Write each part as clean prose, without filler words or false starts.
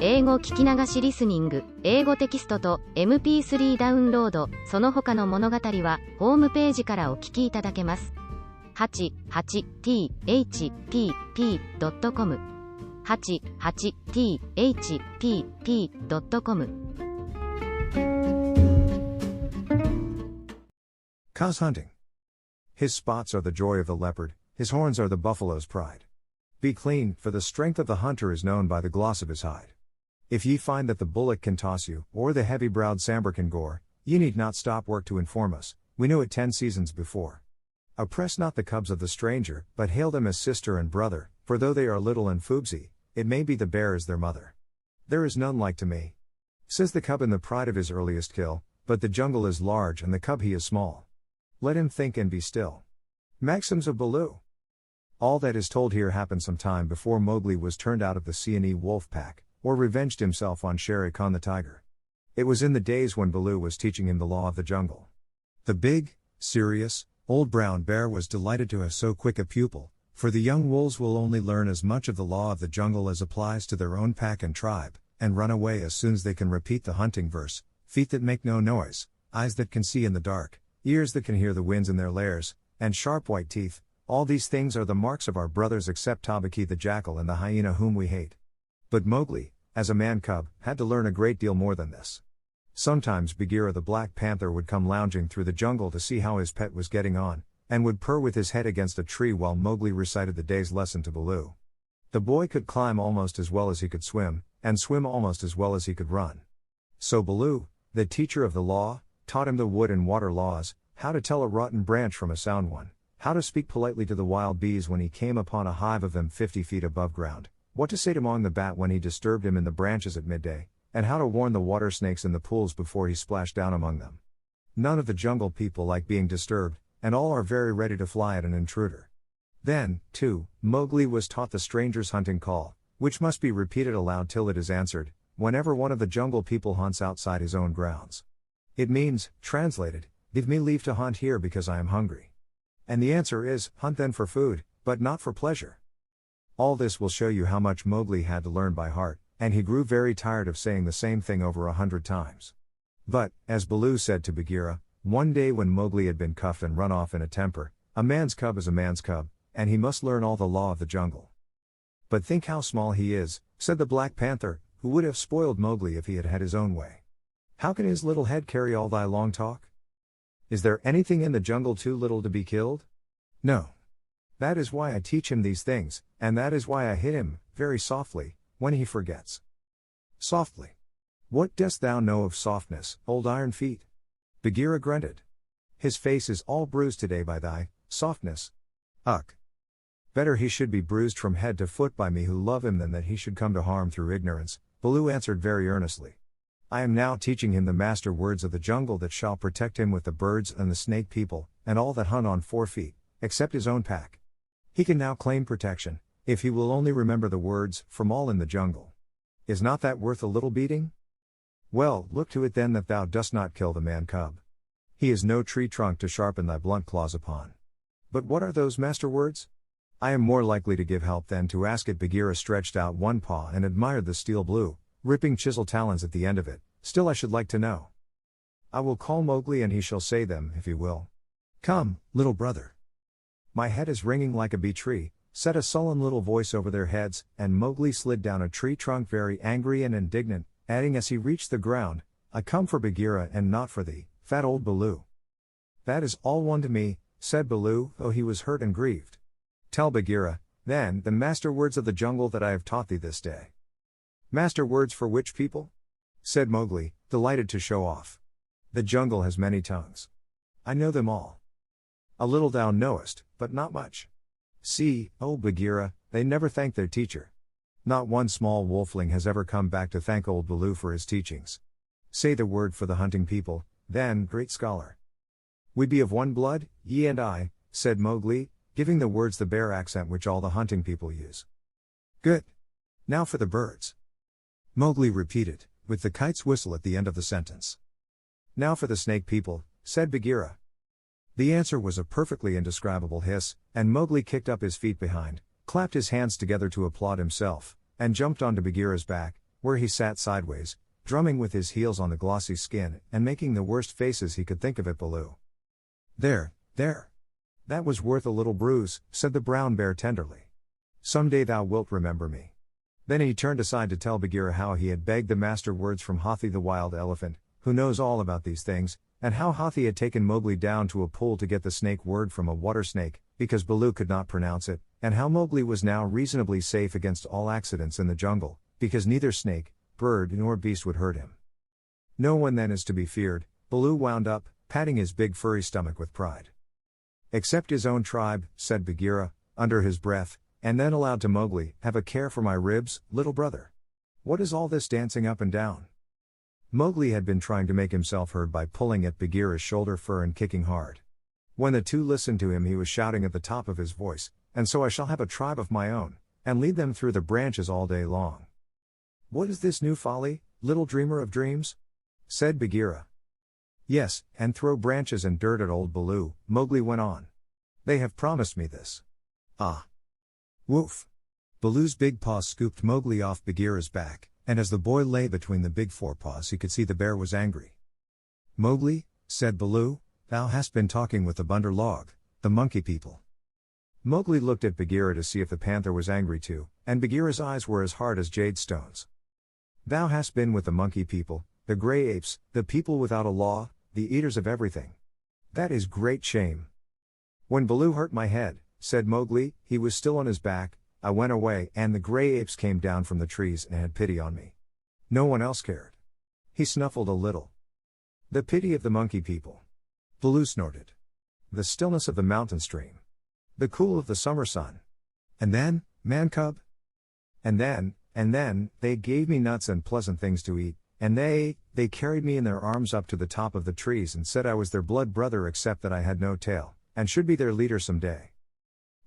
英語聞き流しリスニング、英語テキストと MP3 ダウンロード、その他の物語はホームページからお聞きいただけます。88thpp.com 88thpp.com Cow's hunting. His spots are the joy of the leopard, his horns are the buffalo's pride. Be clean, for the strength of the hunter is known by the gloss of his hide. If ye find that the bullock can toss you, or the heavy-browed sambar can gore, ye need not stop work to inform us, we knew it 10 seasons before. Oppress not the cubs of the stranger, but hail them as sister and brother, for though they are little and foobsy, it may be the bear is their mother. There is none like to me, says the cub in the pride of his earliest kill, but the jungle is large and the cub he is small. Let him think and be still. Maxims of Baloo. All that is told here happened some time before Mowgli was turned out of the Seeonee wolf pack, or revenged himself on Shere Khan the tiger. It was in the days when Baloo was teaching him the law of the jungle. The big, serious, old brown bear was delighted to have so quick a pupil, for the young wolves will only learn as much of the law of the jungle as applies to their own pack and tribe, and run away as soon as they can repeat the hunting verse, feet that make no noise, eyes that can see in the dark, ears that can hear the winds in their lairs, and sharp white teeth. All these things are the marks of our brothers except Tabaki the jackal and the hyena whom we hate. But Mowgli, as a man-cub, had to learn a great deal more than this. Sometimes Bagheera the black panther would come lounging through the jungle to see how his pet was getting on, and would purr with his head against a tree while Mowgli recited the day's lesson to Baloo. The boy could climb almost as well as he could swim, and swim almost as well as he could run. So Baloo, the teacher of the law, taught him the wood and water laws, how to tell a rotten branch from a sound one, how to speak politely to the wild bees when he came upon a hive of them 50 feet above ground, what to say to Mong the bat when he disturbed him in the branches at midday, and how to warn the water snakes in the pools before he splashed down among them. None of the jungle people like being disturbed, and all are very ready to fly at an intruder. Then, too, Mowgli was taught the stranger's hunting call, which must be repeated aloud till it is answered, whenever one of the jungle people hunts outside his own grounds. It means, translated, give me leave to hunt here because I am hungry. And the answer is, hunt then for food, but not for pleasure. All this will show you how much Mowgli had to learn by heart, and he grew very tired of saying the same thing over 100 times. But, as Baloo said to Bagheera, one day when Mowgli had been cuffed and run off in a temper, a man's cub is a man's cub, and he must learn all the law of the jungle. But think how small he is, said the Black Panther, who would have spoiled Mowgli if he had had his own way. How can his little head carry all thy long talk? Is there anything in the jungle too little to be killed? No. That is why I teach him these things, and that is why I hit him, very softly, when he forgets. Softly. What dost thou know of softness, old iron feet? Bagheera grunted. His face is all bruised today by thy softness. Ugh. Better he should be bruised from head to foot by me who love him than that he should come to harm through ignorance, Baloo answered very earnestly. I am now teaching him the master words of the jungle that shall protect him with the birds and the snake people, and all that hunt on 4 feet, except his own pack. He can now claim protection, if he will only remember the words, from all in the jungle. Is not that worth a little beating? Well, look to it then that thou dost not kill the man-cub. He is no tree trunk to sharpen thy blunt claws upon. But what are those master words? I am more likely to give help than to ask it. Bagheera stretched out one paw and admired the steel blue, ripping chisel talons at the end of it. Still I should like to know. I will call Mowgli and he shall say them, if he will. Come, little brother. My head is ringing like a bee tree, said a sullen little voice over their heads, and Mowgli slid down a tree trunk very angry and indignant, adding as he reached the ground, I come for Bagheera and not for thee, fat old Baloo. That is all one to me, said Baloo, though he was hurt and grieved. Tell Bagheera, then, the master words of the jungle that I have taught thee this day. Master words for which people? Said Mowgli, delighted to show off. The jungle has many tongues. I know them all. A little thou knowest, but not much. See, O Bagheera, they never thank their teacher. Not one small wolfling has ever come back to thank old Baloo for his teachings. Say the word for the hunting people, then, great scholar. We be of one blood, ye and I, said Mowgli, giving the words the bear accent which all the hunting people use. Good. Now for the birds. Mowgli repeated, with the kite's whistle at the end of the sentence. Now for the snake people, said Bagheera. The answer was a perfectly indescribable hiss, and Mowgli kicked up his feet behind, clapped his hands together to applaud himself, and jumped onto Bagheera's back, where he sat sideways, drumming with his heels on the glossy skin and making the worst faces he could think of at Baloo. There. That was worth a little bruise, said the brown bear tenderly. Some day thou wilt remember me. Then he turned aside to tell Bagheera how he had begged the master words from Hathi the wild elephant, who knows all about these things, and how Hathi had taken Mowgli down to a pool to get the snake word from a water snake, because Baloo could not pronounce it, and how Mowgli was now reasonably safe against all accidents in the jungle, because neither snake, bird nor beast would hurt him. No one then is to be feared, Baloo wound up, patting his big furry stomach with pride. Except his own tribe, said Bagheera, under his breath, and then aloud to Mowgli, have a care for my ribs, little brother. What is all this dancing up and down? Mowgli had been trying to make himself heard by pulling at Bagheera's shoulder fur and kicking hard. When the two listened to him he was shouting at the top of his voice, and so I shall have a tribe of my own, and lead them through the branches all day long. What is this new folly, little dreamer of dreams? Said Bagheera. Yes, and throw branches and dirt at old Baloo, Mowgli went on. They have promised me this. Ah. Woof. Baloo's big paws scooped Mowgli off Bagheera's back, and as the boy lay between the big forepaws he could see the bear was angry. Mowgli, said Baloo, thou hast been talking with the Bunder Log, the monkey people. Mowgli looked at Bagheera to see if the panther was angry too, and Bagheera's eyes were as hard as jade stones. Thou hast been with the monkey people, the grey apes, the people without a law, the eaters of everything. That is great shame. When Baloo hurt my head, said Mowgli, he was still on his back, I went away and the grey apes came down from the trees and had pity on me. No one else cared. He snuffled a little. The pity of the monkey people. Baloo snorted. The stillness of the mountain stream. The cool of the summer sun. And then, man cub? And then, they gave me nuts and pleasant things to eat, and they carried me in their arms up to the top of the trees and said I was their blood brother except that I had no tail, and should be their leader some day.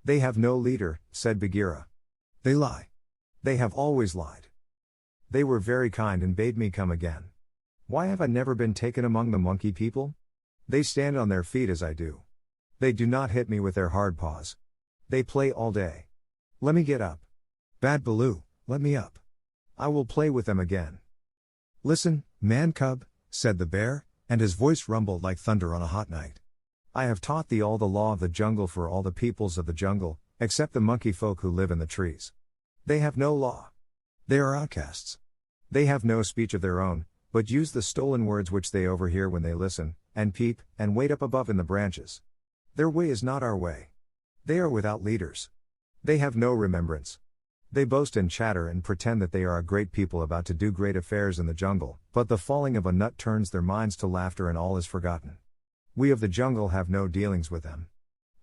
They have no leader, said Bagheera. They lie. They have always lied. They were very kind and bade me come again. Why have I never been taken among the monkey people? They stand on their feet as I do. They do not hit me with their hard paws. They play all day. Let me get up. Bad Baloo, let me up. I will play with them again. Listen, man cub, said the bear, and his voice rumbled like thunder on a hot night. I have taught thee all the law of the jungle for all the peoples of the jungle, except the monkey folk who live in the trees. They have no law. They are outcasts. They have no speech of their own, but use the stolen words which they overhear when they listen, and peep, and wait up above in the branches. Their way is not our way. They are without leaders. They have no remembrance. They boast and chatter and pretend that they are a great people about to do great affairs in the jungle, but the falling of a nut turns their minds to laughter and all is forgotten. We of the jungle have no dealings with them.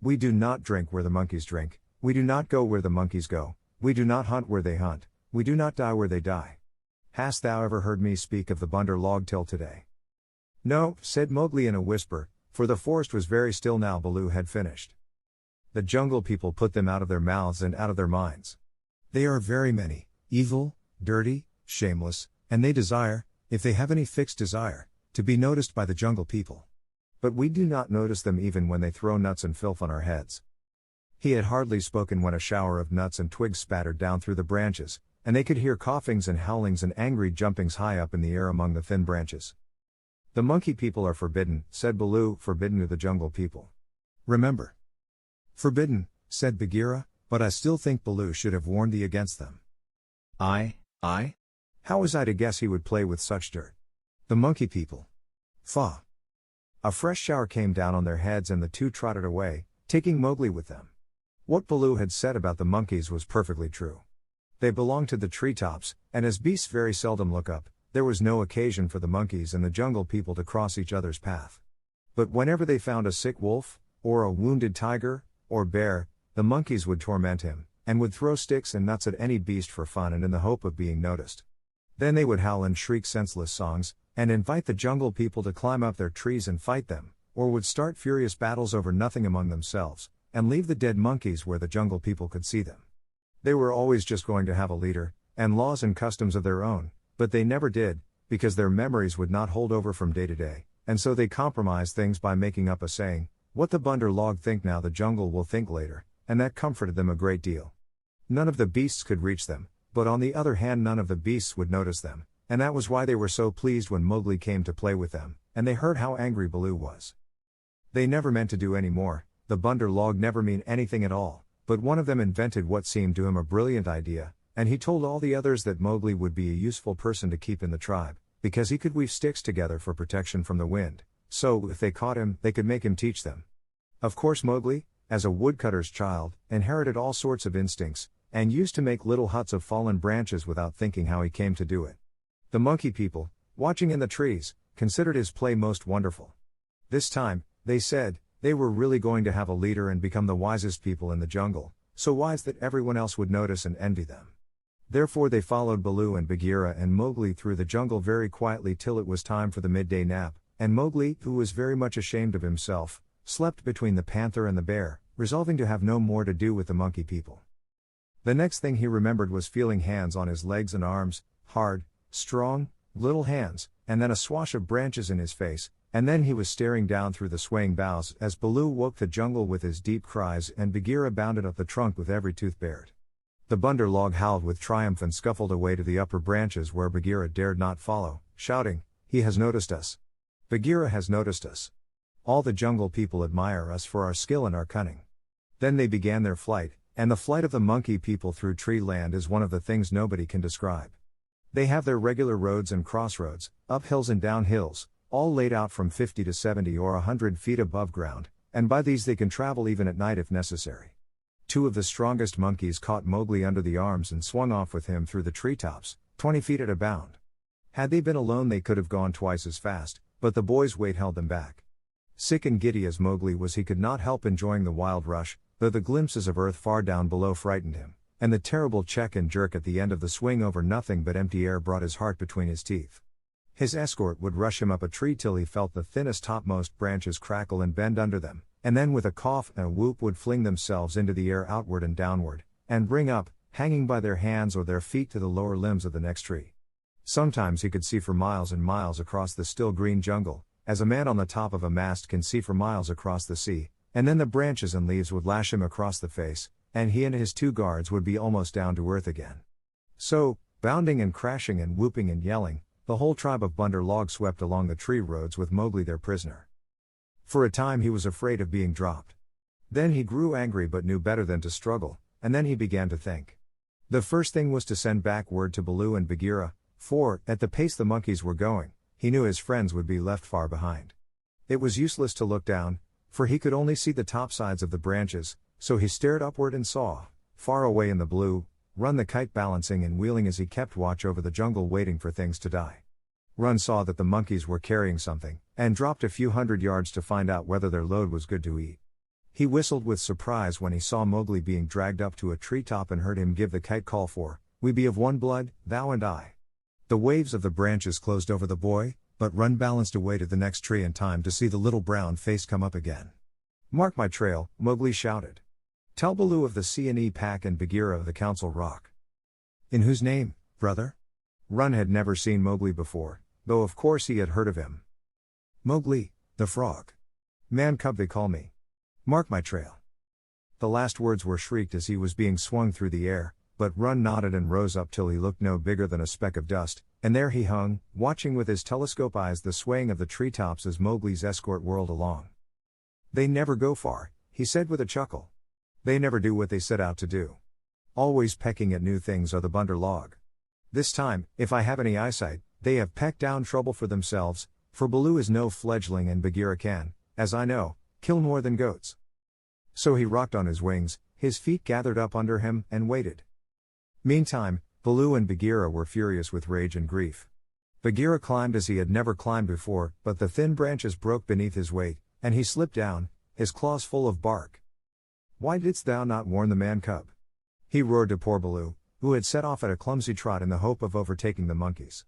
We do not drink where the monkeys drink, we do not go where the monkeys go, we do not hunt where they hunt, we do not die where they die. Hast thou ever heard me speak of the Bunder Log till today? No, said Mowgli in a whisper, for the forest was very still now Baloo had finished. The jungle people put them out of their mouths and out of their minds. They are very many, evil, dirty, shameless, and they desire, if they have any fixed desire, to be noticed by the jungle people. But we do not notice them even when they throw nuts and filth on our heads. He had hardly spoken when a shower of nuts and twigs spattered down through the branches, and they could hear coughings and howlings and angry jumpings high up in the air among the thin branches. The monkey people are forbidden, said Baloo, forbidden to the jungle people. Remember. Forbidden, said Bagheera, but I still think Baloo should have warned thee against them. I? How was I to guess he would play with such dirt? The monkey people. Faugh. A fresh shower came down on their heads and the two trotted away, taking Mowgli with them. What Baloo had said about the monkeys was perfectly true. They belonged to the treetops, and as beasts very seldom look up, there was no occasion for the monkeys and the jungle people to cross each other's path. But whenever they found a sick wolf, or a wounded tiger, or bear, the monkeys would torment him, and would throw sticks and nuts at any beast for fun and in the hope of being noticed. Then they would howl and shriek senseless songs, and invite the jungle people to climb up their trees and fight them, or would start furious battles over nothing among themselves, and leave the dead monkeys where the jungle people could see them. They were always just going to have a leader, and laws and customs of their own, but they never did, because their memories would not hold over from day to day, and so they compromised things by making up a saying, what the Bunder Log think now the jungle will think later, and that comforted them a great deal. None of the beasts could reach them, but on the other hand none of the beasts would notice them, and that was why they were so pleased when Mowgli came to play with them, and they heard how angry Baloo was. They never meant to do any more, the Bunder log never mean anything at all, but one of them invented what seemed to him a brilliant idea, and he told all the others that Mowgli would be a useful person to keep in the tribe, because he could weave sticks together for protection from the wind, so if they caught him, they could make him teach them. Of course Mowgli, as a woodcutter's child, inherited all sorts of instincts, and used to make little huts of fallen branches without thinking how he came to do it. The monkey people, watching in the trees, considered his play most wonderful. This time, they said, they were really going to have a leader and become the wisest people in the jungle, so wise that everyone else would notice and envy them. Therefore they followed Baloo and Bagheera and Mowgli through the jungle very quietly till it was time for the midday nap, and Mowgli, who was very much ashamed of himself, slept between the panther and the bear, resolving to have no more to do with the monkey people. The next thing he remembered was feeling hands on his legs and arms, hard, strong, little hands, and then a swash of branches in his face, and then he was staring down through the swaying boughs as Baloo woke the jungle with his deep cries and Bagheera bounded up the trunk with every tooth bared. The Bunder log howled with triumph and scuffled away to the upper branches where Bagheera dared not follow, shouting, "He has noticed us! Bagheera has noticed us! All the jungle people admire us for our skill and our cunning." Then they began their flight, and the flight of the monkey people through tree land is one of the things nobody can describe. They have their regular roads and crossroads, up hills and down hills, all laid out from 50 to 70 or 100 feet above ground, and by these they can travel even at night if necessary. Two of the strongest monkeys caught Mowgli under the arms and swung off with him through the treetops, 20 feet at a bound. Had they been alone they could have gone twice as fast, but the boy's weight held them back. Sick and giddy as Mowgli was, he could not help enjoying the wild rush, though the glimpses of earth far down below frightened him, and the terrible check and jerk at the end of the swing over nothing but empty air brought his heart between his teeth. His escort would rush him up a tree till he felt the thinnest topmost branches crackle and bend under them, and then with a cough and a whoop would fling themselves into the air outward and downward, and bring up, hanging by their hands or their feet to the lower limbs of the next tree. Sometimes he could see for miles and miles across the still green jungle, as a man on the top of a mast can see for miles across the sea, and then the branches and leaves would lash him across the face, and he and his two guards would be almost down to earth again. So, bounding and crashing and whooping and yelling, the whole tribe of Bunder log swept along the tree roads with Mowgli their prisoner. For a time he was afraid of being dropped. Then he grew angry but knew better than to struggle, and then he began to think. The first thing was to send back word to Baloo and Bagheera, for, at the pace the monkeys were going, he knew his friends would be left far behind. It was useless to look down, for he could only see the top sides of the branches, so he stared upward and saw, far away in the blue, Run the kite balancing and wheeling as he kept watch over the jungle waiting for things to die. Run saw that the monkeys were carrying something, and dropped a few hundred yards to find out whether their load was good to eat. He whistled with surprise when he saw Mowgli being dragged up to a treetop and heard him give the kite call for, "We be of one blood, thou and I." The waves of the branches closed over the boy, but Run balanced away to the next tree in time to see the little brown face come up again. "Mark my trail," Mowgli shouted. "Tell Baloo of the C&E pack and Bagheera of the Council Rock." "In whose name, brother?" Run had never seen Mowgli before, though of course he had heard of him. "Mowgli, the frog. Man cub they call me. Mark my trail." The last words were shrieked as he was being swung through the air, but Run nodded and rose up till he looked no bigger than a speck of dust, and there he hung, watching with his telescope eyes the swaying of the treetops as Mowgli's escort whirled along. "They never go far," he said with a chuckle. "They never do what they set out to do. Always pecking at new things are the Bunder log. This time, if I have any eyesight, they have pecked down trouble for themselves, for Baloo is no fledgling and Bagheera can, as I know, kill more than goats." So he rocked on his wings, his feet gathered up under him, and waited. Meantime, Baloo and Bagheera were furious with rage and grief. Bagheera climbed as he had never climbed before, but the thin branches broke beneath his weight, and he slipped down, his claws full of bark. "Why didst thou not warn the man cub?" he roared to poor Baloo, who had set off at a clumsy trot in the hope of overtaking the monkeys.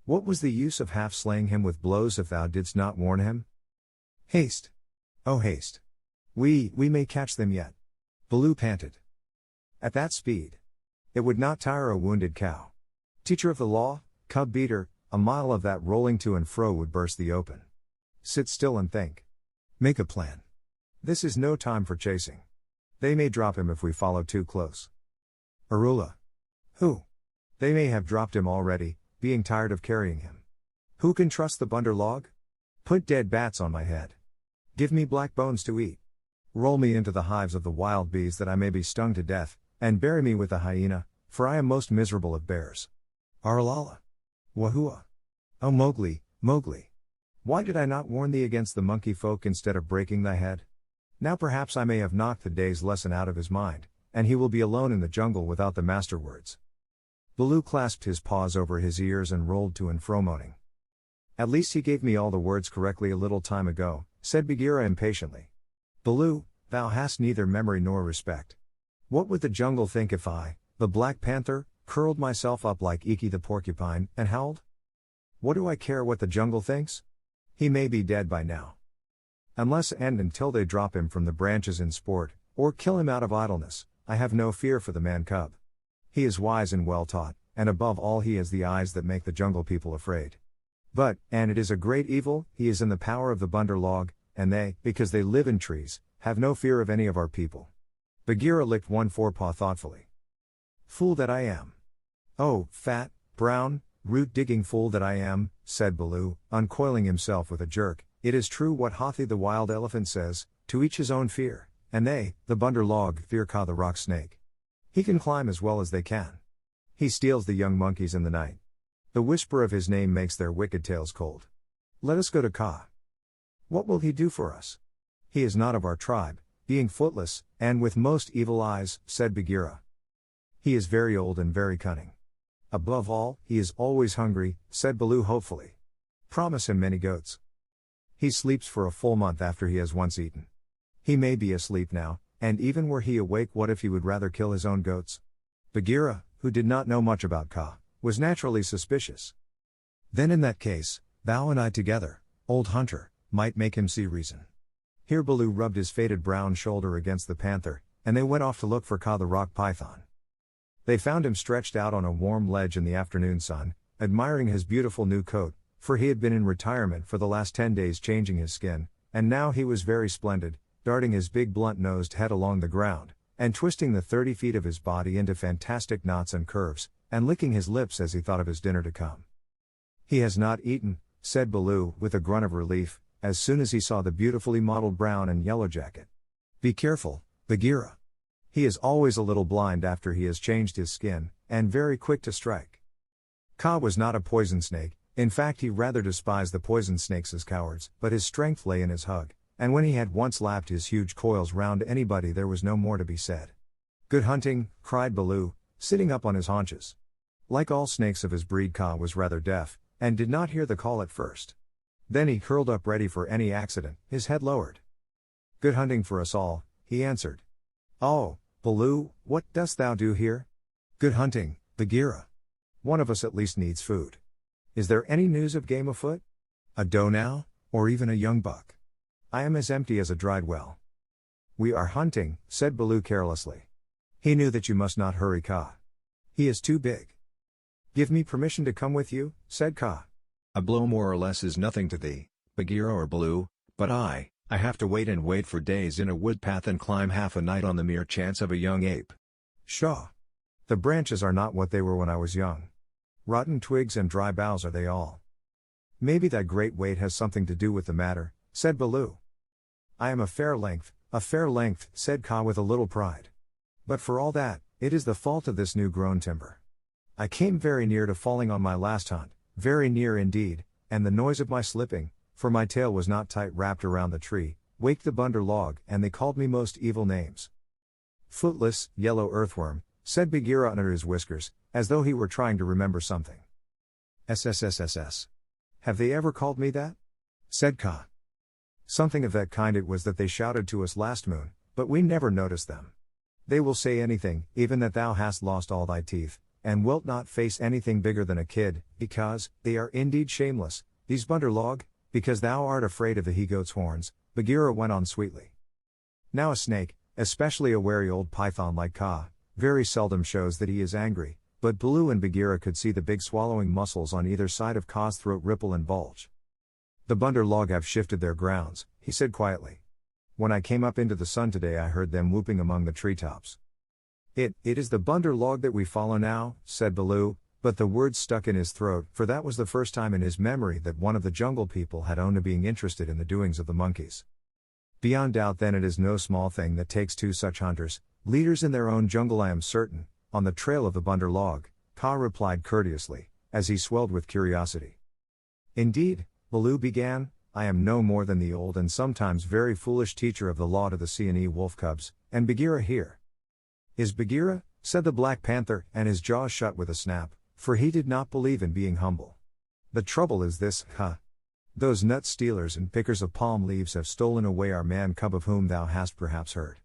"What was the use of half slaying him with blows if thou didst not warn him? Haste! Oh haste! We may catch them yet." Baloo panted. At that speed, it would not tire a wounded cow. Teacher of the law, cub beater, a mile of that rolling to and fro would burst the open. Sit still and think. Make a plan. This is no time for chasing. They may drop him if we follow too close. Arula. Who? They may have dropped him already, being tired of carrying him. Who can trust the bunder log? Put dead bats on my head. Give me black bones to eat. Roll me into the hives of the wild bees that I may be stung to death, and bury me with the hyena, for I am most miserable of bears. Arlala. Wahua. O Mowgli, Mowgli. Why did I not warn thee against the monkey folk instead of breaking thy head? Now perhaps I may have knocked the day's lesson out of his mind, and he will be alone in the jungle without the master words. Baloo clasped his paws over his ears and rolled to and fro moaning. At least he gave me all the words correctly a little time ago, said Bagheera impatiently. Baloo, thou hast neither memory nor respect. What would the jungle think if I, the Black Panther, curled myself up like Iki the porcupine, and howled? What do I care what the jungle thinks? He may be dead by now. Unless and until they drop him from the branches in sport, or kill him out of idleness, I have no fear for the man-cub. He is wise and well taught, and above all he has the eyes that make the jungle people afraid. But, and it is a great evil, he is in the power of the bunder log, and they, because they live in trees, have no fear of any of our people. Bagheera licked one forepaw thoughtfully. Fool that I am. Oh, fat, brown, root-digging fool that I am, said Baloo, uncoiling himself with a jerk. It is true what Hathi the wild elephant says, to each his own fear, and they, the bunder log, fear Ka the rock snake. He can climb as well as they can. He steals the young monkeys in the night. The whisper of his name makes their wicked tails cold. Let us go to Ka. What will he do for us? He is not of our tribe, being footless, and with most evil eyes, said Bagheera. He is very old and very cunning. Above all, he is always hungry, said Baloo hopefully. Promise him many goats. He sleeps for a full month after he has once eaten. He may be asleep now, and even were he awake, what if he would rather kill his own goats? Bagheera, who did not know much about Ka, was naturally suspicious. Then in that case, thou and I together, old hunter, might make him see reason. Here Baloo rubbed his faded brown shoulder against the panther, and they went off to look for Ka the rock python. They found him stretched out on a warm ledge in the afternoon sun, admiring his beautiful new coat, for he had been in retirement for the last 10 days changing his skin, and now he was very splendid, darting his big blunt-nosed head along the ground, and twisting the 30 feet of his body into fantastic knots and curves, and licking his lips as he thought of his dinner to come. He has not eaten, said Baloo, with a grunt of relief, as soon as he saw the beautifully modeled brown and yellow jacket. Be careful, Bagheera. He is always a little blind after he has changed his skin, and very quick to strike. Ka was not a poison snake. In fact, he rather despised the poison snakes as cowards, but his strength lay in his hug, and when he had once lapped his huge coils round anybody there was no more to be said. Good hunting, cried Baloo, sitting up on his haunches. Like all snakes of his breed, Ka was rather deaf, and did not hear the call at first. Then he curled up ready for any accident, his head lowered. Good hunting for us all, he answered. Oh, Baloo, what dost thou do here? Good hunting, Bagheera. One of us at least needs food. Is there any news of game afoot? A doe now, or even a young buck? I am as empty as a dried well. We are hunting, said Baloo carelessly. He knew that you must not hurry Ka. He is too big. Give me permission to come with you, said Ka. A blow more or less is nothing to thee, Bagheera or Baloo, but I have to wait and wait for days in a wood path and climb half a night on the mere chance of a young ape. Pshaw! The branches are not what they were when I was young. Rotten twigs and dry boughs are they all. Maybe that great weight has something to do with the matter, said Baloo. I am a fair length, said Ka with a little pride. But for all that, it is the fault of this new-grown timber. I came very near to falling on my last hunt, very near indeed, and the noise of my slipping, for my tail was not tight wrapped around the tree, waked the bunder log, and they called me most evil names. Footless, yellow earthworm, said Bagheera under his whiskers, as though he were trying to remember something. SSSSS. Have they ever called me that? Said Ka. Something of that kind it was that they shouted to us last moon, but we never noticed them. They will say anything, even that thou hast lost all thy teeth, and wilt not face anything bigger than a kid, because, they are indeed shameless, these bunder log, because thou art afraid of the he-goat's horns, Bagheera went on sweetly. Now a snake, especially a wary old python like Ka, very seldom shows that he is angry, but Baloo and Bagheera could see the big swallowing muscles on either side of Ka's throat ripple and bulge. The bunder log have shifted their grounds, he said quietly. When I came up into the sun today I heard them whooping among the treetops. It is the bunder log that we follow now, said Baloo, But the words stuck in his throat, for that was the first time in his memory that one of the jungle people had owned to being interested in the doings of the monkeys. Beyond doubt then it is no small thing that takes two such hunters, leaders in their own jungle I am certain, on the trail of the bunder log, Kaa replied courteously, as he swelled with curiosity. Indeed, Baloo began, I am no more than the old and sometimes very foolish teacher of the law to the Seeonee wolf cubs, and Bagheera here. Is Bagheera? Said the Black Panther, and his jaws shut with a snap, for he did not believe in being humble. The trouble is this, Those nut stealers and pickers of palm leaves have stolen away our man cub of whom thou hast perhaps heard.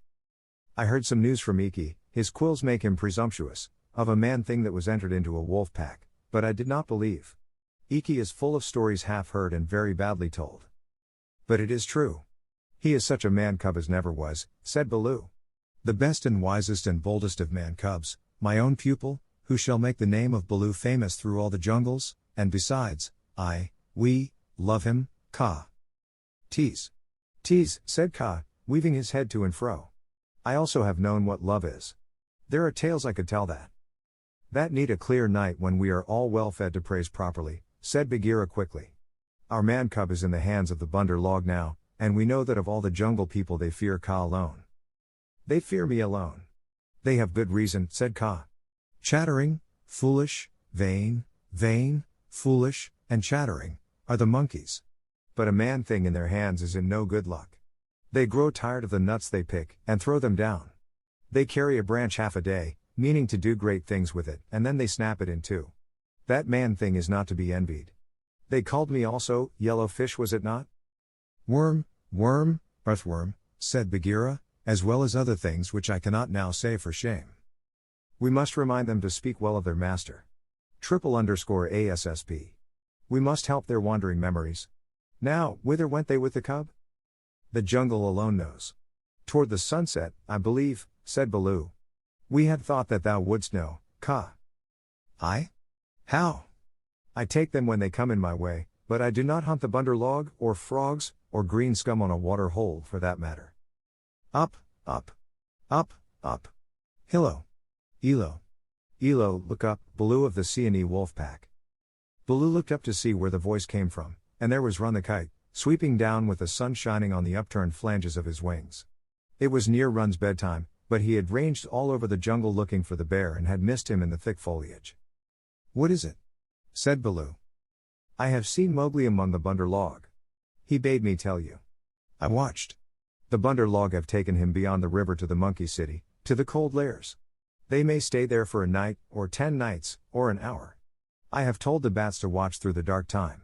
I heard some news from Iki, his quills make him presumptuous, of a man thing that was entered into a wolf pack, but I did not believe. Iki is full of stories half heard and very badly told. But it is true. He is such a man cub as never was, said Baloo. The best and wisest and boldest of man cubs, my own pupil, who shall make the name of Baloo famous through all the jungles, and besides, we, love him, Kaa. Tease, said Kaa, weaving his head to and fro. I also have known what love is. There are tales I could tell that need a clear night when we are all well fed to praise properly, said Bagheera quickly. Our man cub is in the hands of the bunder log now, and we know that of all the jungle people they fear Kaa alone. They fear me alone. They have good reason, said Kaa. Chattering, foolish, vain, foolish, and chattering, are the monkeys. But a man thing in their hands is in no good luck. They grow tired of the nuts they pick, and throw them down. They carry a branch half a day, meaning to do great things with it, and then they snap it in two. That man thing is not to be envied. They called me also, yellow fish was it not? Worm, earthworm, said Bagheera, as well as other things which I cannot now say for shame. We must remind them to speak well of their master. _ASSP. We must help their wandering memories. Now, whither went they with the cub? The jungle alone knows. Toward the sunset, I believe, said Baloo. We had thought that thou wouldst know, Kaa. I? How? I take them when they come in my way, but I do not hunt the bunder log, or frogs, or green scum on a water hole for that matter. Up. Hillo. Elo, look up, Baloo of the Seeonee wolf pack. Baloo looked up to see where the voice came from, and there was Run the kite, sweeping down with the sun shining on the upturned flanges of his wings. It was near Run's bedtime, but he had ranged all over the jungle looking for the bear and had missed him in the thick foliage. What is it? Said Baloo. I have seen Mowgli among the bunder log. He bade me tell you. I watched. The bunder log have taken him beyond the river to the monkey city, to the cold lairs. They may stay there for a night, or 10 nights, or an hour. I have told the bats to watch through the dark time.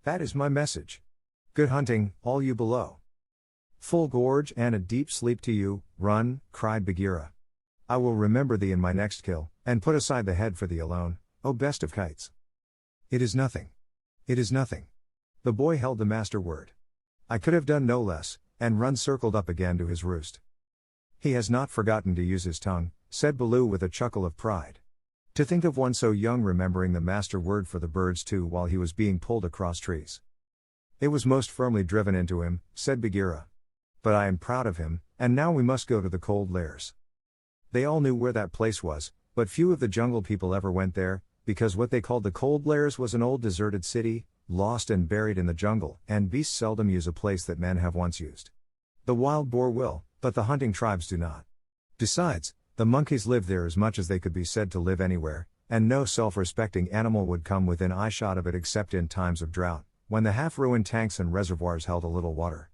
That is my message. Good hunting, all you below. Full gorge and a deep sleep to you, Run, cried Bagheera. I will remember thee in my next kill, and put aside the head for thee alone, O best of kites. It is nothing. The boy held the master word. I could have done no less, and Run circled up again to his roost. He has not forgotten to use his tongue, said Baloo with a chuckle of pride. To think of one so young remembering the master word for the birds too while he was being pulled across trees. It was most firmly driven into him, said Bagheera. But I am proud of him, and now we must go to the cold lairs. They all knew where that place was, but few of the jungle people ever went there, because what they called the cold lairs was an old deserted city, lost and buried in the jungle, and beasts seldom use a place that men have once used. The wild boar will, but the hunting tribes do not. Besides, the monkeys live there as much as they could be said to live anywhere, and no self-respecting animal would come within eyeshot of it except in times of drought, when the half-ruined tanks and reservoirs held a little water.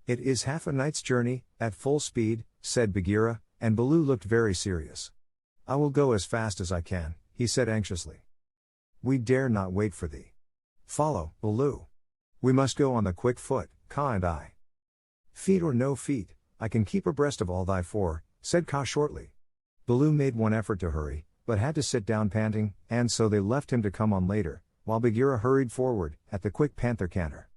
It is half a night's journey, at full speed, said Bagheera, and Baloo looked very serious. I will go as fast as I can, he said anxiously. We dare not wait for thee. Follow, Baloo. We must go on the quick foot, Kaa and I. Feet or no feet, I can keep abreast of all thy four, said Kaa shortly. Baloo made one effort to hurry, but had to sit down panting, and so they left him to come on later, while Bagheera hurried forward, at the quick panther canter.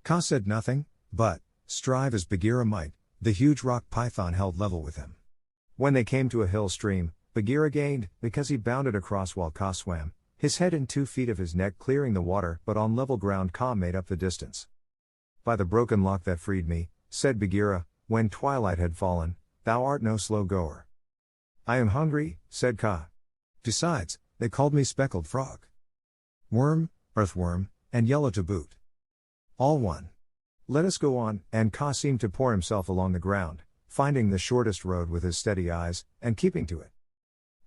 Kaa said nothing, but, strive as Bagheera might, the huge rock python held level with him. When they came to a hill stream, Bagheera gained, because he bounded across while Kaa swam, his head and 2 feet of his neck clearing the water, but on level ground Kaa made up the distance. By the broken lock that freed me, said Bagheera, when twilight had fallen, thou art no slow goer. I am hungry, said Kaa. Besides, they called me speckled frog. Worm, earthworm, and yellow to boot. All one. Let us go on, and Ka seemed to pour himself along the ground, finding the shortest road with his steady eyes, and keeping to it.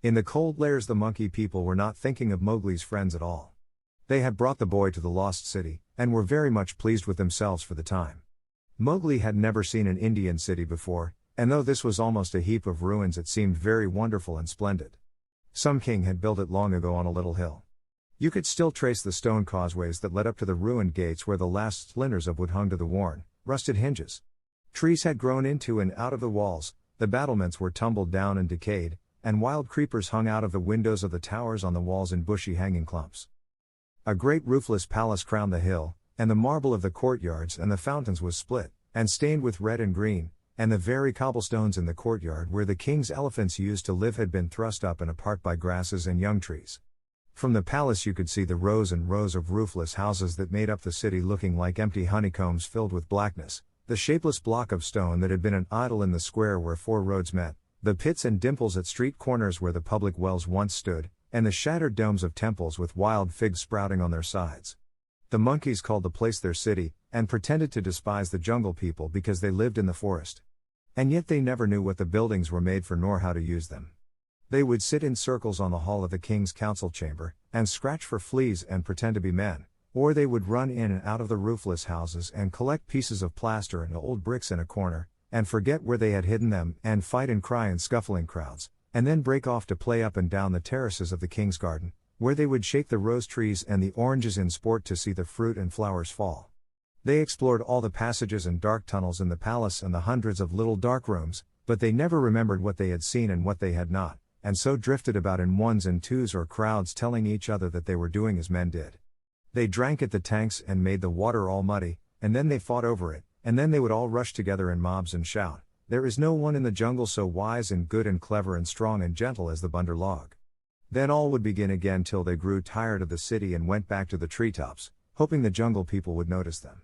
In the cold lairs the monkey people were not thinking of Mowgli's friends at all. They had brought the boy to the lost city, and were very much pleased with themselves for the time. Mowgli had never seen an Indian city before, and though this was almost a heap of ruins it seemed very wonderful and splendid. Some king had built it long ago on a little hill. You could still trace the stone causeways that led up to the ruined gates where the last splinters of wood hung to the worn, rusted hinges. Trees had grown into and out of the walls, the battlements were tumbled down and decayed, and wild creepers hung out of the windows of the towers on the walls in bushy hanging clumps. A great roofless palace crowned the hill, and the marble of the courtyards and the fountains was split, and stained with red and green, and the very cobblestones in the courtyard where the king's elephants used to live had been thrust up and apart by grasses and young trees. From the palace you could see the rows and rows of roofless houses that made up the city looking like empty honeycombs filled with blackness, the shapeless block of stone that had been an idol in the square where four roads met, the pits and dimples at street corners where the public wells once stood, and the shattered domes of temples with wild figs sprouting on their sides. The monkeys called the place their city, and pretended to despise the jungle people because they lived in the forest. And yet they never knew what the buildings were made for nor how to use them. They would sit in circles on the hall of the king's council chamber, and scratch for fleas and pretend to be men, or they would run in and out of the roofless houses and collect pieces of plaster and old bricks in a corner, and forget where they had hidden them, and fight and cry in scuffling crowds, and then break off to play up and down the terraces of the king's garden, where they would shake the rose trees and the oranges in sport to see the fruit and flowers fall. They explored all the passages and dark tunnels in the palace and the hundreds of little dark rooms, but they never remembered what they had seen and what they had not, and so drifted about in ones and twos or crowds telling each other that they were doing as men did. They drank at the tanks and made the water all muddy, and then they fought over it, and then they would all rush together in mobs and shout, "There is no one in the jungle so wise and good and clever and strong and gentle as the Bunder Log." Then all would begin again till they grew tired of the city and went back to the treetops, hoping the jungle people would notice them.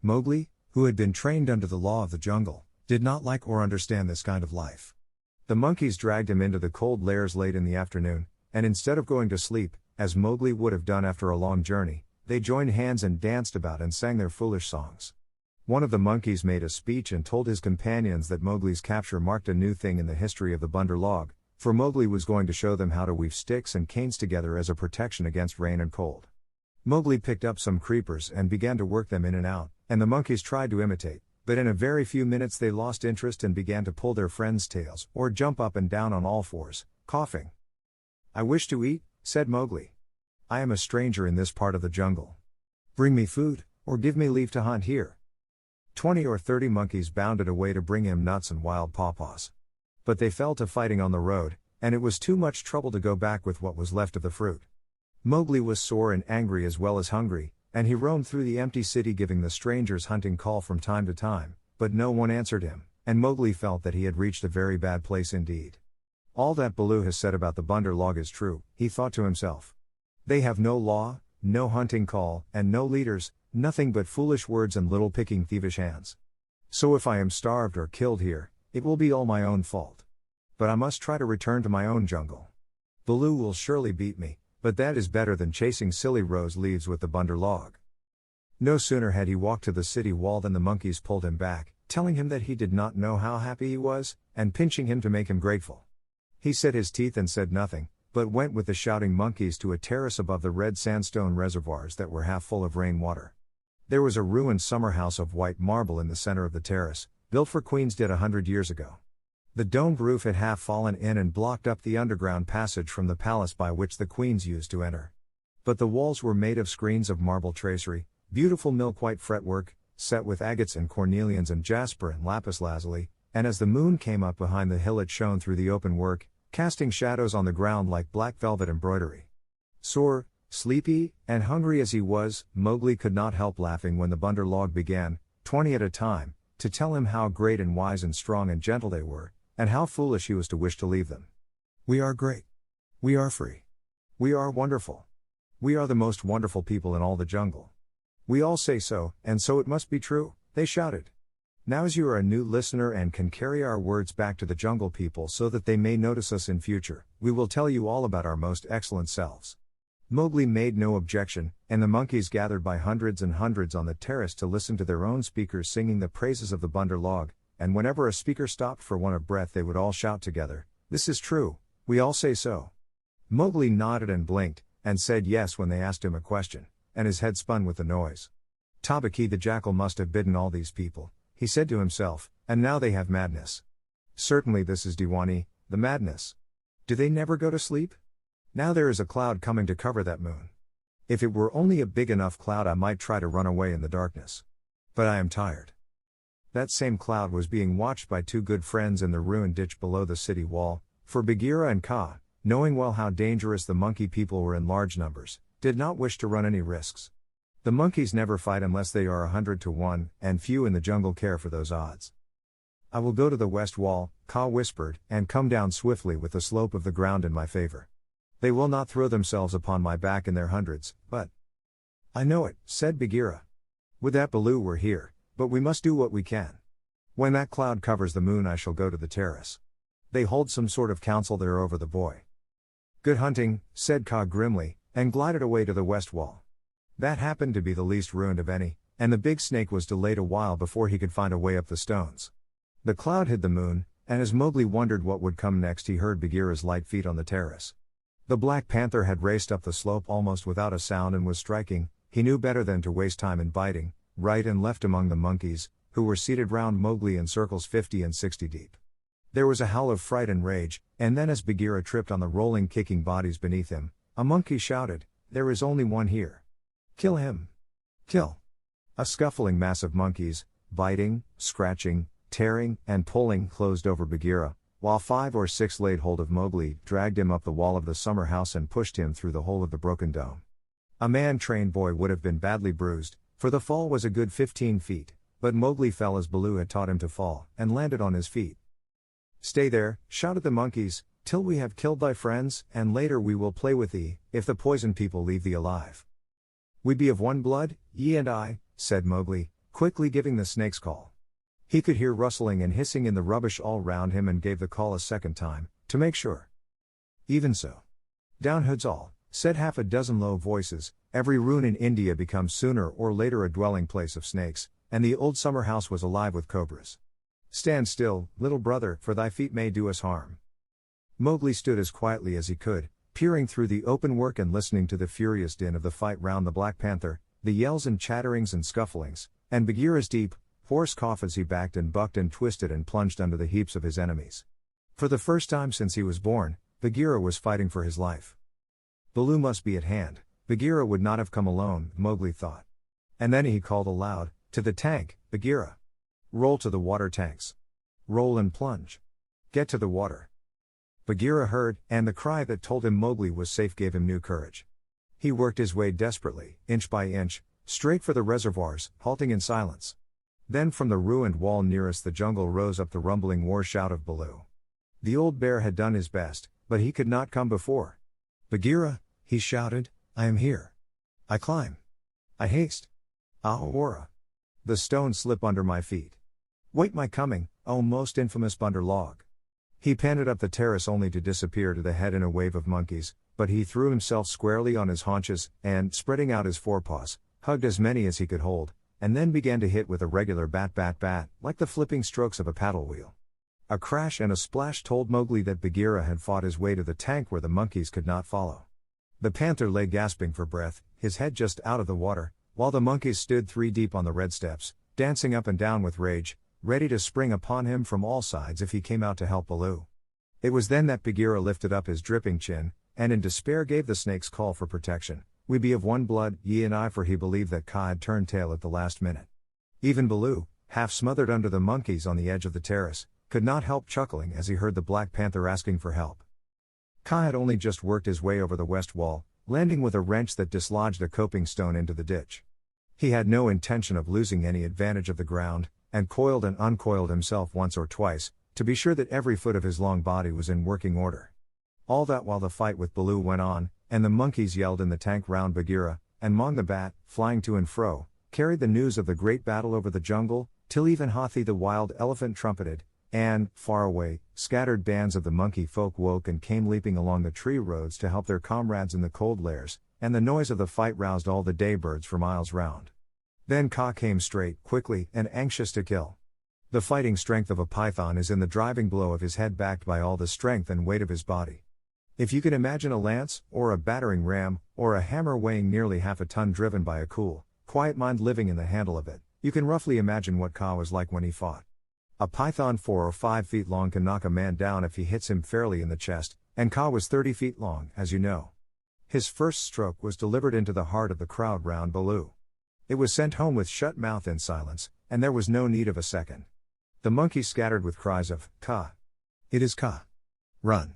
Mowgli, who had been trained under the law of the jungle, did not like or understand this kind of life. The monkeys dragged him into the cold lairs late in the afternoon, and instead of going to sleep, as Mowgli would have done after a long journey, they joined hands and danced about and sang their foolish songs. One of the monkeys made a speech and told his companions that Mowgli's capture marked a new thing in the history of the Bunder Log, for Mowgli was going to show them how to weave sticks and canes together as a protection against rain and cold. Mowgli picked up some creepers and began to work them in and out, and the monkeys tried to imitate, but in a very few minutes they lost interest and began to pull their friends' tails or jump up and down on all fours, coughing. "I wish to eat," said Mowgli. "I am a stranger in this part of the jungle. Bring me food, or give me leave to hunt here." 20 or 30 monkeys bounded away to bring him nuts and wild pawpaws. But they fell to fighting on the road, and it was too much trouble to go back with what was left of the fruit. Mowgli was sore and angry as well as hungry, and he roamed through the empty city giving the strangers' hunting call from time to time, but no one answered him, and Mowgli felt that he had reached a very bad place indeed. All that Baloo has said about the Bunder Log is true, he thought to himself. They have no law, no hunting call, and no leaders, nothing but foolish words and little picking thievish hands. So if I am starved or killed here, it will be all my own fault. But I must try to return to my own jungle. Baloo will surely beat me, but that is better than chasing silly rose leaves with the Bunder Log. No sooner had he walked to the city wall than the monkeys pulled him back, telling him that he did not know how happy he was, and pinching him to make him grateful. He set his teeth and said nothing, but went with the shouting monkeys to a terrace above the red sandstone reservoirs that were half full of rain water. There was a ruined summer house of white marble in the center of the terrace, built for queens did 100 years ago. The domed roof had half fallen in and blocked up the underground passage from the palace by which the queens used to enter. But the walls were made of screens of marble tracery, beautiful milk-white fretwork, set with agates and cornelians and jasper and lapis lazuli, and as the moon came up behind the hill it shone through the open work, casting shadows on the ground like black velvet embroidery. Sore, sleepy, and hungry as he was, Mowgli could not help laughing when the Bunder Log began, 20 at a time, to tell him how great and wise and strong and gentle they were, and how foolish he was to wish to leave them. "We are great. We are free. We are wonderful. We are the most wonderful people in all the jungle. We all say so, and so it must be true," they shouted. Now as you are a new listener and can carry our words back to the jungle people so that they may notice us in future, we will tell you all about our most excellent selves. Mowgli made no objection, and the monkeys gathered by hundreds and hundreds on the terrace to listen to their own speakers singing the praises of the Bunder log, and whenever a speaker stopped for want of breath they would all shout together, "This is true, we all say so." Mowgli nodded and blinked, and said yes when they asked him a question, and his head spun with the noise. Tabaki the jackal must have bidden all these people, he said to himself, and now they have madness. Certainly this is Diwani, the madness. Do they never go to sleep? Now there is a cloud coming to cover that moon. If it were only a big enough cloud I might try to run away in the darkness. But I am tired. That same cloud was being watched by two good friends in the ruined ditch below the city wall, for Bagheera and Kaa, knowing well how dangerous the monkey people were in large numbers, did not wish to run any risks. The monkeys never fight unless they are 100 to 1, and few in the jungle care for those odds. I will go to the west wall, Kaa whispered, and come down swiftly with the slope of the ground in my favor. They will not throw themselves upon my back in their hundreds, but... I know it, said Bagheera. Would that Baloo were here, but we must do what we can. When that cloud covers the moon I shall go to the terrace. They hold some sort of council there over the boy. Good hunting, said Kaa grimly, and glided away to the west wall. That happened to be the least ruined of any, and the big snake was delayed a while before he could find a way up the stones. The cloud hid the moon, and as Mowgli wondered what would come next he heard Bagheera's light feet on the terrace. The Black Panther had raced up the slope almost without a sound and was striking. He knew better than to waste time in biting, right and left among the monkeys, who were seated round Mowgli in circles 50 and 60 deep. There was a howl of fright and rage, and then as Bagheera tripped on the rolling kicking bodies beneath him, a monkey shouted, "There is only one here. Kill him! Kill!" A scuffling mass of monkeys, biting, scratching, tearing, and pulling closed over Bagheera, while 5 or 6 laid hold of Mowgli, dragged him up the wall of the summer house and pushed him through the hole of the broken dome. A man-trained boy would have been badly bruised, for the fall was a good 15 feet, but Mowgli fell as Baloo had taught him to fall, and landed on his feet. "Stay there," shouted the monkeys, "till we have killed thy friends, and later we will play with thee, if the poison people leave thee alive." "We be of one blood, ye and I," said Mowgli, quickly giving the snake's call. He could hear rustling and hissing in the rubbish all round him and gave the call a second time, to make sure. "Even so. Down hoods all," said half a dozen low voices. Every ruin in India becomes sooner or later a dwelling place of snakes, and the old summer house was alive with cobras. "Stand still, little brother, for thy feet may do us harm." Mowgli stood as quietly as he could, peering through the open work and listening to the furious din of the fight round the Black Panther, the yells and chatterings and scufflings, and Bagheera's deep, hoarse cough as he backed and bucked and twisted and plunged under the heaps of his enemies. For the first time since he was born, Bagheera was fighting for his life. Baloo must be at hand. Bagheera would not have come alone, Mowgli thought. And then he called aloud, "To the tank, Bagheera! Roll to the water tanks! Roll and plunge! Get to the water!" Bagheera heard, and the cry that told him Mowgli was safe gave him new courage. He worked his way desperately, inch by inch, straight for the reservoirs, halting in silence. Then from the ruined wall nearest the jungle rose up the rumbling war shout of Baloo. The old bear had done his best, but he could not come before. "Bagheera," he shouted, "I am here. I climb. I haste. Ahora. The stones slip under my feet. Wait my coming, O most infamous Bunder log." He panted up the terrace only to disappear to the head in a wave of monkeys, but he threw himself squarely on his haunches, and, spreading out his forepaws, hugged as many as he could hold, and then began to hit with a regular bat bat bat, like the flipping strokes of a paddle wheel. A crash and a splash told Mowgli that Bagheera had fought his way to the tank where the monkeys could not follow. The panther lay gasping for breath, his head just out of the water, while the monkeys stood 3 deep on the red steps, dancing up and down with rage, ready to spring upon him from all sides if he came out to help Baloo. It was then that Bagheera lifted up his dripping chin, and in despair gave the snake's call for protection. "We be of one blood, ye and I," for he believed that Kaa had turned tail at the last minute. Even Baloo, half smothered under the monkeys on the edge of the terrace, could not help chuckling as he heard the Black Panther asking for help. Kaa had only just worked his way over the west wall, landing with a wrench that dislodged a coping stone into the ditch. He had no intention of losing any advantage of the ground, and coiled and uncoiled himself once or twice, to be sure that every foot of his long body was in working order. All that while the fight with Baloo went on, and the monkeys yelled in the tank round Bagheera, and Mong the bat, flying to and fro, carried the news of the great battle over the jungle, till even Hathi the wild elephant trumpeted, and, far away, scattered bands of the monkey folk woke and came leaping along the tree roads to help their comrades in the cold lairs, and the noise of the fight roused all the daybirds for miles round. Then Ka came straight, quickly, and anxious to kill. The fighting strength of a python is in the driving blow of his head backed by all the strength and weight of his body. If you can imagine a lance, or a battering ram, or a hammer weighing nearly half a ton driven by a cool, quiet mind living in the handle of it, you can roughly imagine what Ka was like when he fought. A python 4 or 5 feet long can knock a man down if he hits him fairly in the chest, and Ka was 30 feet long, as you know. His first stroke was delivered into the heart of the crowd round Baloo. It was sent home with shut mouth in silence, and there was no need of a second. The monkeys scattered with cries of, Ka! It is Ka! Run!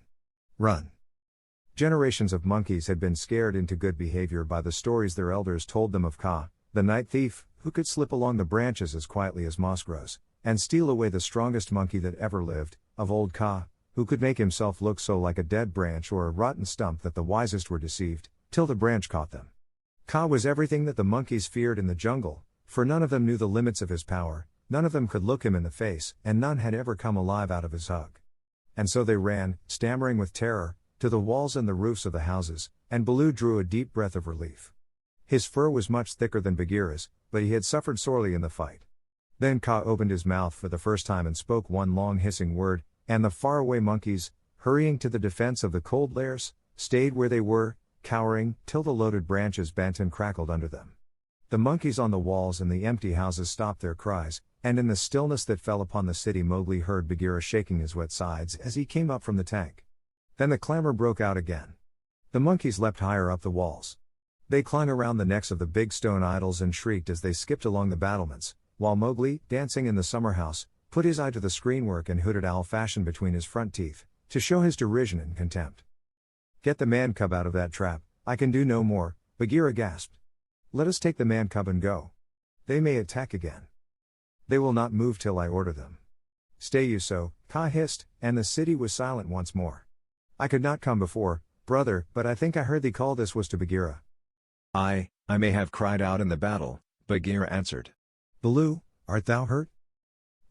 Run! Generations of monkeys had been scared into good behavior by the stories their elders told them of Ka, the night thief, who could slip along the branches as quietly as moss grows, and steal away the strongest monkey that ever lived, of old Ka, who could make himself look so like a dead branch or a rotten stump that the wisest were deceived, till the branch caught them. Ka was everything that the monkeys feared in the jungle, for none of them knew the limits of his power, none of them could look him in the face, and none had ever come alive out of his hug. And so they ran, stammering with terror, to the walls and the roofs of the houses, and Baloo drew a deep breath of relief. His fur was much thicker than Bagheera's, but he had suffered sorely in the fight. Then Ka opened his mouth for the first time and spoke one long hissing word, and the faraway monkeys, hurrying to the defense of the cold lairs, stayed where they were, cowering, till the loaded branches bent and crackled under them. The monkeys on the walls and the empty houses stopped their cries, and in the stillness that fell upon the city Mowgli heard Bagheera shaking his wet sides as he came up from the tank. Then the clamor broke out again. The monkeys leapt higher up the walls. They clung around the necks of the big stone idols and shrieked as they skipped along the battlements, while Mowgli, dancing in the summer house, put his eye to the screenwork and hooted owl fashion between his front teeth, to show his derision and contempt. Get the man-cub out of that trap, I can do no more, Bagheera gasped. Let us take the man-cub and go. They may attack again. They will not move till I order them. Stay you so, Ka hissed, and the city was silent once more. I could not come before, brother, but I think I heard thee call this was to Bagheera. I may have cried out in the battle, Bagheera answered. Baloo, art thou hurt?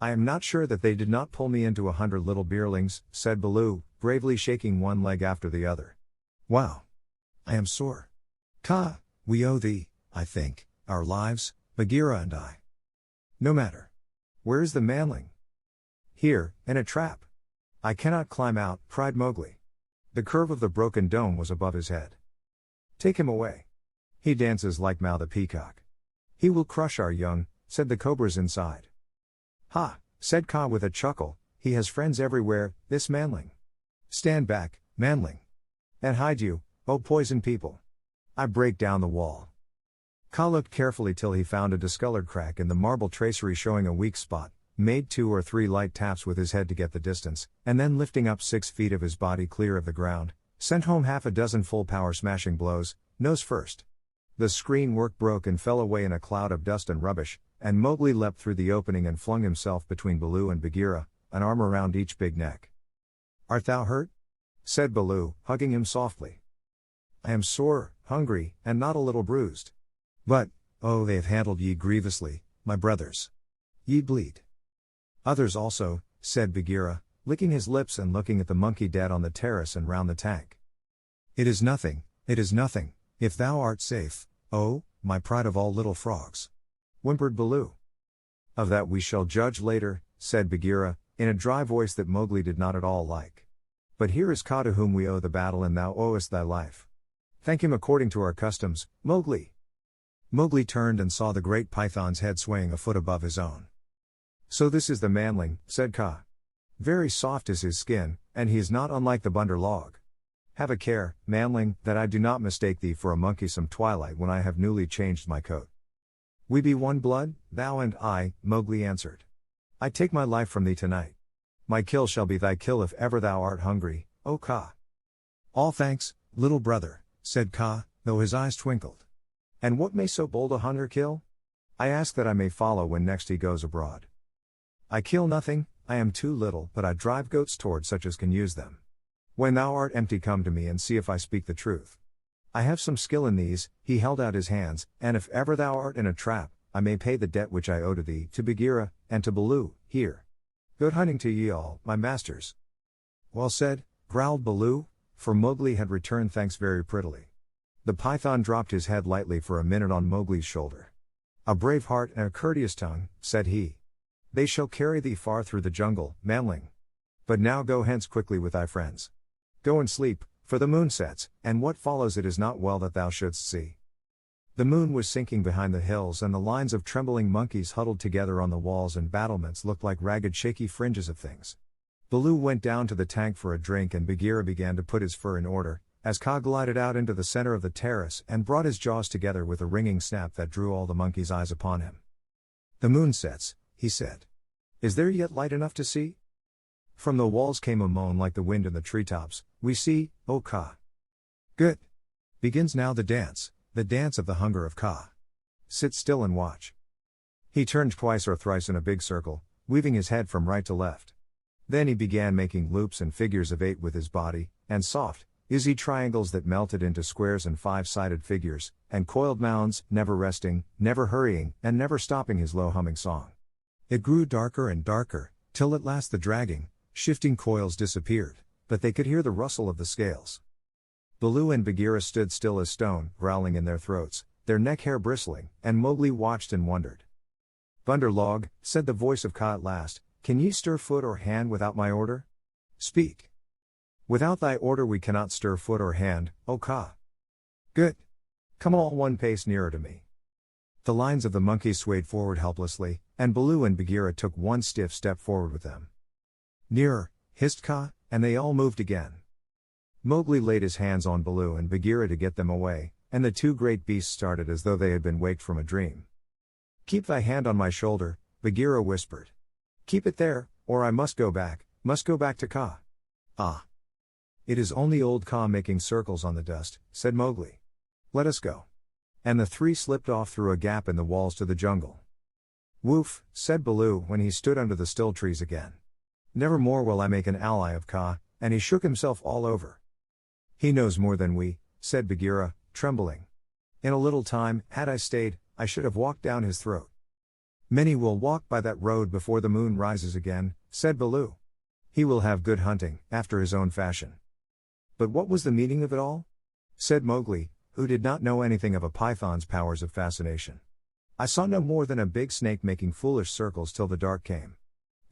I am not sure that they did not pull me into 100 little beerlings, said Baloo, gravely shaking one leg after the other. Wow! I am sore. Ka, we owe thee, I think, our lives, Bagheera and I. No matter. Where is the manling? Here, in a trap. I cannot climb out, cried Mowgli. The curve of the broken dome was above his head. Take him away. He dances like Mao the peacock. He will crush our young, said the cobras inside. Ha, said Ka with a chuckle, he has friends everywhere, this manling. Stand back, manling. And hide you, O poison people. I break down the wall. Ka looked carefully till he found a discolored crack in the marble tracery showing a weak spot, made 2 or 3 light taps with his head to get the distance, and then lifting up 6 feet of his body clear of the ground, sent home half a dozen full-power smashing blows, nose first. The screen work broke and fell away in a cloud of dust and rubbish, and Mowgli leapt through the opening and flung himself between Baloo and Bagheera, an arm around each big neck. Art thou hurt? Said Baloo, hugging him softly. I am sore, hungry, and not a little bruised. But, oh, they have handled ye grievously, my brothers. Ye bleed. Others also, said Bagheera, licking his lips and looking at the monkey dead on the terrace and round the tank. It is nothing, if thou art safe, oh, my pride of all little frogs. Whimpered Baloo. Of that we shall judge later, said Bagheera, in a dry voice that Mowgli did not at all like. But here is Ka to whom we owe the battle and thou owest thy life. Thank him according to our customs, Mowgli. Mowgli turned and saw the great python's head swaying a foot above his own. So this is the manling, said Ka. Very soft is his skin, and he is not unlike the bunder log. Have a care, manling, that I do not mistake thee for a monkey some twilight when I have newly changed my coat. We be one blood, thou and I, Mowgli answered. I take my life from thee tonight. My kill shall be thy kill if ever thou art hungry, O Ka. All thanks, little brother, said Ka, though his eyes twinkled. And what may so bold a hunter kill? I ask that I may follow when next he goes abroad. I kill nothing, I am too little, but I drive goats toward such as can use them. When thou art empty, come to me and see if I speak the truth. I have some skill in these, he held out his hands, and if ever thou art in a trap, I may pay the debt which I owe to thee, to Bagheera, and to Baloo, here. Good hunting to ye all, my masters. Well said, growled Baloo, for Mowgli had returned thanks very prettily. The python dropped his head lightly for a minute on Mowgli's shoulder. A brave heart and a courteous tongue, said he. They shall carry thee far through the jungle, Manling. But now go hence quickly with thy friends. Go and sleep, for the moon sets, and what follows it is not well that thou shouldst see. The moon was sinking behind the hills, and the lines of trembling monkeys huddled together on the walls and battlements looked like ragged shaky fringes of things. Baloo went down to the tank for a drink, and Bagheera began to put his fur in order, as Kaa glided out into the center of the terrace and brought his jaws together with a ringing snap that drew all the monkeys' eyes upon him. The moon sets, he said. Is there yet light enough to see? From the walls came a moan like the wind in the treetops. We see, O Kaa. Good. Begins now the dance of the hunger of Kaa. Sit still and watch. He turned twice or thrice in a big circle, weaving his head from right to left. Then he began making loops and figures of 8 with his body, and soft, easy triangles that melted into squares and 5-sided figures, and coiled mounds, never resting, never hurrying, and never stopping his low humming song. It grew darker and darker, till at last the dragging, shifting coils disappeared, but they could hear the rustle of the scales. Baloo and Bagheera stood still as stone, growling in their throats, their neck hair bristling, and Mowgli watched and wondered. Bunder log, said the voice of Kaa at last, can ye stir foot or hand without my order? Speak. Without thy order we cannot stir foot or hand, O Kaa. Good. Come all one pace nearer to me. The lines of the monkeys swayed forward helplessly, and Baloo and Bagheera took one stiff step forward with them. Nearer, hissed Kaa, and they all moved again. Mowgli laid his hands on Baloo and Bagheera to get them away, and the two great beasts started as though they had been waked from a dream. Keep thy hand on my shoulder, Bagheera whispered. Keep it there, or I must go back to Kaa. Ah. It is only old Kaa making circles on the dust, said Mowgli. Let us go. And the three slipped off through a gap in the walls to the jungle. Woof, said Baloo when he stood under the still trees again. Never more will I make an ally of Kaa, and he shook himself all over. He knows more than we, said Bagheera, trembling. In a little time, had I stayed, I should have walked down his throat. Many will walk by that road before the moon rises again, said Baloo. He will have good hunting, after his own fashion. But what was the meaning of it all? Said Mowgli, who did not know anything of a python's powers of fascination. I saw no more than a big snake making foolish circles till the dark came.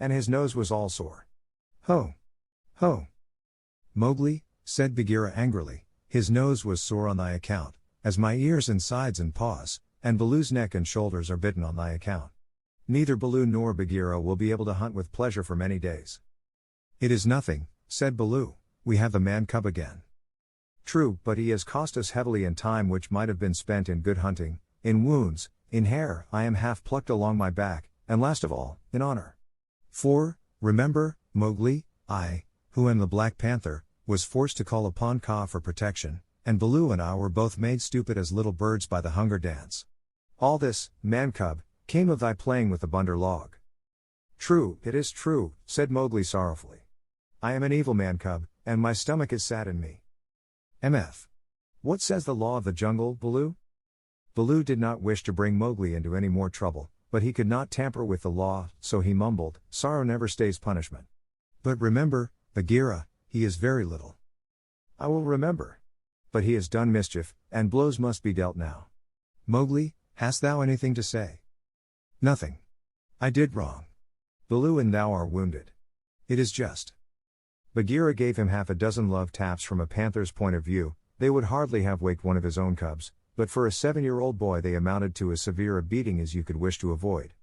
And his nose was all sore. Ho! Ho! Mowgli, said Bagheera angrily, his nose was sore on thy account, as my ears and sides and paws, and Baloo's neck and shoulders are bitten on thy account. Neither Baloo nor Bagheera will be able to hunt with pleasure for many days. It is nothing, said Baloo, we have the man cub again. True, but he has cost us heavily in time which might have been spent in good hunting, in wounds, in hair I am half plucked along my back, and last of all, in honor. For, remember, Mowgli, I, who am the Black Panther, was forced to call upon Kaa for protection, and Baloo and I were both made stupid as little birds by the hunger dance. All this, man-cub, came of thy playing with the Bunder log. True, it is true, said Mowgli sorrowfully. I am an evil man-cub, and my stomach is sad in me. MF. What says the law of the jungle, Baloo? Baloo did not wish to bring Mowgli into any more trouble, but he could not tamper with the law, so he mumbled, sorrow never stays punishment. But remember, Bagheera, he is very little. I will remember. But he has done mischief, and blows must be dealt now. Mowgli, hast thou anything to say? Nothing. I did wrong. Baloo and thou are wounded. It is just. Bagheera gave him half a dozen love taps. From a panther's point of view, they would hardly have waked one of his own cubs, but for a 7-year-old boy they amounted to as severe a beating as you could wish to avoid.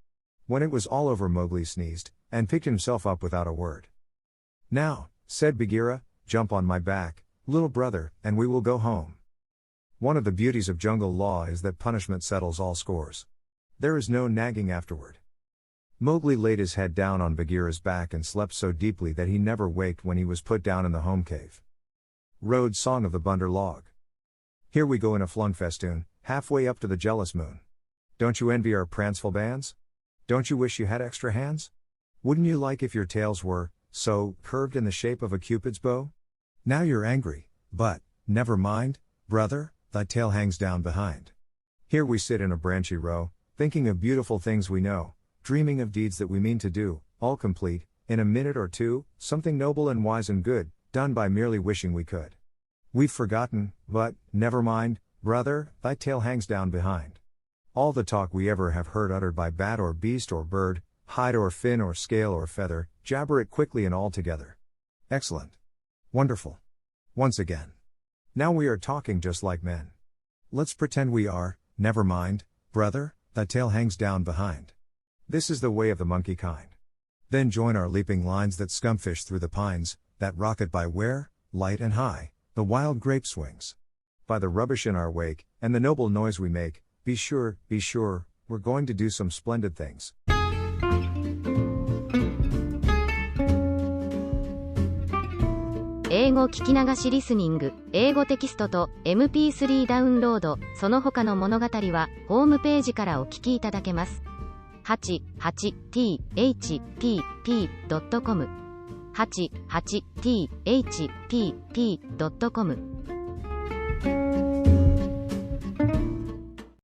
When it was all over, Mowgli sneezed, and picked himself up without a word. Now, said Bagheera, jump on my back, little brother, and we will go home. One of the beauties of jungle law is that punishment settles all scores. There is no nagging afterward. Mowgli laid his head down on Bagheera's back and slept so deeply that he never waked when he was put down in the home cave. Road Song of the Bunder log. Here we go in a flung festoon, halfway up to the jealous moon. Don't you envy our pranceful bands? Don't you wish you had extra hands? Wouldn't you like if your tails were, so, curved in the shape of a cupid's bow? Now you're angry, but, never mind, brother, thy tail hangs down behind. Here we sit in a branchy row, Thinking of beautiful things we know, dreaming of deeds that we mean to do, all complete, in a minute or two, something noble and wise and good, done by merely wishing we could. We've forgotten, but, never mind, brother, thy tail hangs down behind. All the talk we ever have heard uttered by bat or beast or bird, hide or fin or scale or feather, jabber it quickly and all together. Excellent. Wonderful. Once again. Now we are talking just like men. Let's pretend we are, never mind, brother, thy tail hangs down behind. This is the way of the monkey kind. Then join our leaping lines that scumfish through the pines, that rocket by where, light and high, the wild grape swings. By the rubbish in our wake, and the noble noise we make, be sure, we're going to do some splendid things. 英語聞き流しリスニング、英語テキストと MP3 ダウンロード、その他の物語はホームページからお聞きいただけます。88thpp.com 88thpp.com